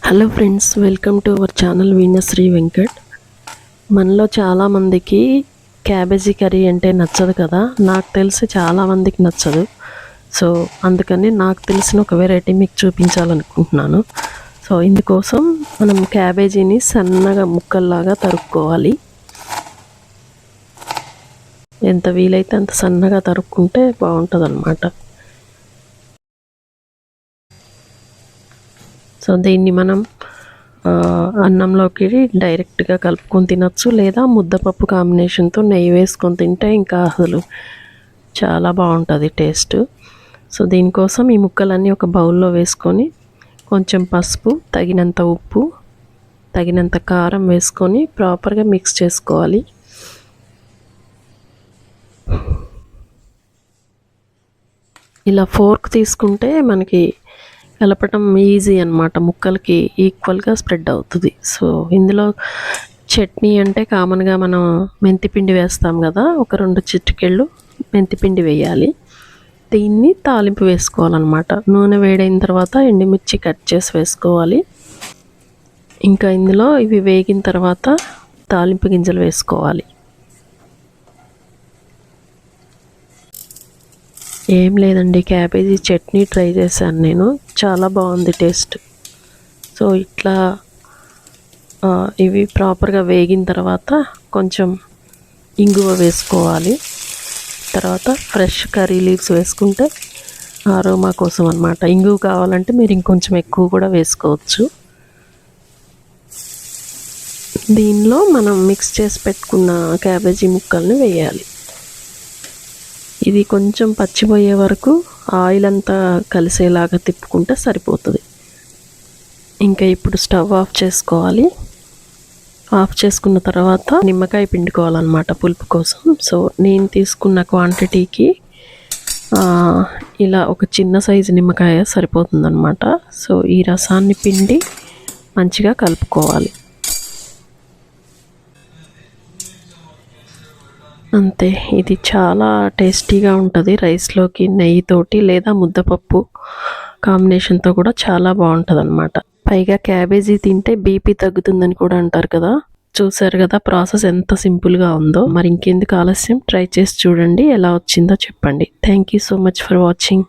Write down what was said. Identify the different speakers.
Speaker 1: Hello friends, welcome to our channel Veenashree Venkat. మనలో చాలామందికి cabbage curry అంటే నచ్చదు కదా. నాకు తెలిసి చాలామందికి నచ్చదు. సో అందుకని నాకు తెలిసిన ఒక వెరైటీ మీకు చూపించాలనుకుంటున్నాను. సో ఇందుకోసం మనం క్యాబేజీని సన్నగా ముక్కల్లాగా తరుక్కోవాలి. ఎంత వీలైతే అంత సన్నగా తరుక్కుంటే బాగుంటుంది అన్నమాట. సో దీన్ని మనం అన్నంలోకి డైరెక్ట్గా కలుపుకొని తినచ్చు, లేదా ముద్దపప్పు కాంబినేషన్తో నెయ్యి వేసుకొని తింటే ఇంకా అసలు చాలా బాగుంటుంది టేస్ట్. సో దీనికోసం ఈ ముక్కలన్నీ ఒక బౌల్లో వేసుకొని కొంచెం పసుపు, తగినంత ఉప్పు, తగినంత కారం వేసుకొని ప్రాపర్గా మిక్స్ చేసుకోవాలి. ఇలా ఫోర్క్ తీసుకుంటే మనకి కలపటం ఈజీ అన్నమాట, ముక్కలకి ఈక్వల్గా స్ప్రెడ్ అవుతుంది. సో ఇందులో చట్నీ అంటే కామన్గా మనం మెంతిపిండి వేస్తాం కదా, ఒక 2 చిటికెళ్ళు మెంతిపిండి వేయాలి. దీన్ని తాలింపు వేసుకోవాలన్నమాట. నూనె వేడైన తర్వాత ఎండుమిర్చి కట్ చేసి వేసుకోవాలి. ఇంకా ఇందులో ఇవి వేగిన తర్వాత తాలింపు గింజలు వేసుకోవాలి. ఏం లేదండి, క్యాబేజీ చట్నీ ట్రై చేశాను నేను, చాలా బాగుంది టేస్ట్. సో ఇట్లా ఇవి ప్రాపర్గా వేగిన తర్వాత కొంచెం ఇంగువ వేసుకోవాలి. తర్వాత ఫ్రెష్ కర్రీ లీవ్స్ వేసుకుంటే ఆరోమా కోసం అన్నమాట. ఇంగువ కావాలంటే మీరు ఇంకొంచెం ఎక్కువ కూడా వేసుకోవచ్చు. దీనిలో మనం మిక్స్ చేసి పెట్టుకున్న క్యాబేజీ ముక్కల్ని వేయాలి. ఇది కొంచెం పచ్చిపోయే వరకు ఆయిల్ అంతా కలిసేలాగా తిప్పుకుంటే సరిపోతుంది. ఇంకా ఇప్పుడు స్టవ్ ఆఫ్ చేసుకోవాలి. ఆఫ్ చేసుకున్న తర్వాత నిమ్మకాయ పిండుకోవాలన్నమాట పులుపు కోసం. సో నేను తీసుకున్న క్వాంటిటీకి ఇలా ఒక చిన్న సైజు నిమ్మకాయ సరిపోతుందన్నమాట. సో ఈ రసాన్ని పిండి మంచిగా కలుపుకోవాలి. అంతే, ఇది చాలా టేస్టీగా ఉంటుంది. రైస్లోకి నెయ్యితోటి లేదా ముద్దపప్పు కాంబినేషన్తో కూడా చాలా బాగుంటుంది అన్నమాట. పైగా క్యాబేజీ తింటే బీపీ తగ్గుతుందని కూడా అంటారు కదా. చూసారు కదా ప్రాసెస్ ఎంత సింపుల్గా ఉందో. మరి ఇంకెందుకు ఆలస్యం, ట్రై చేసి చూడండి, ఎలా వచ్చిందో చెప్పండి. Thank you so much for watching.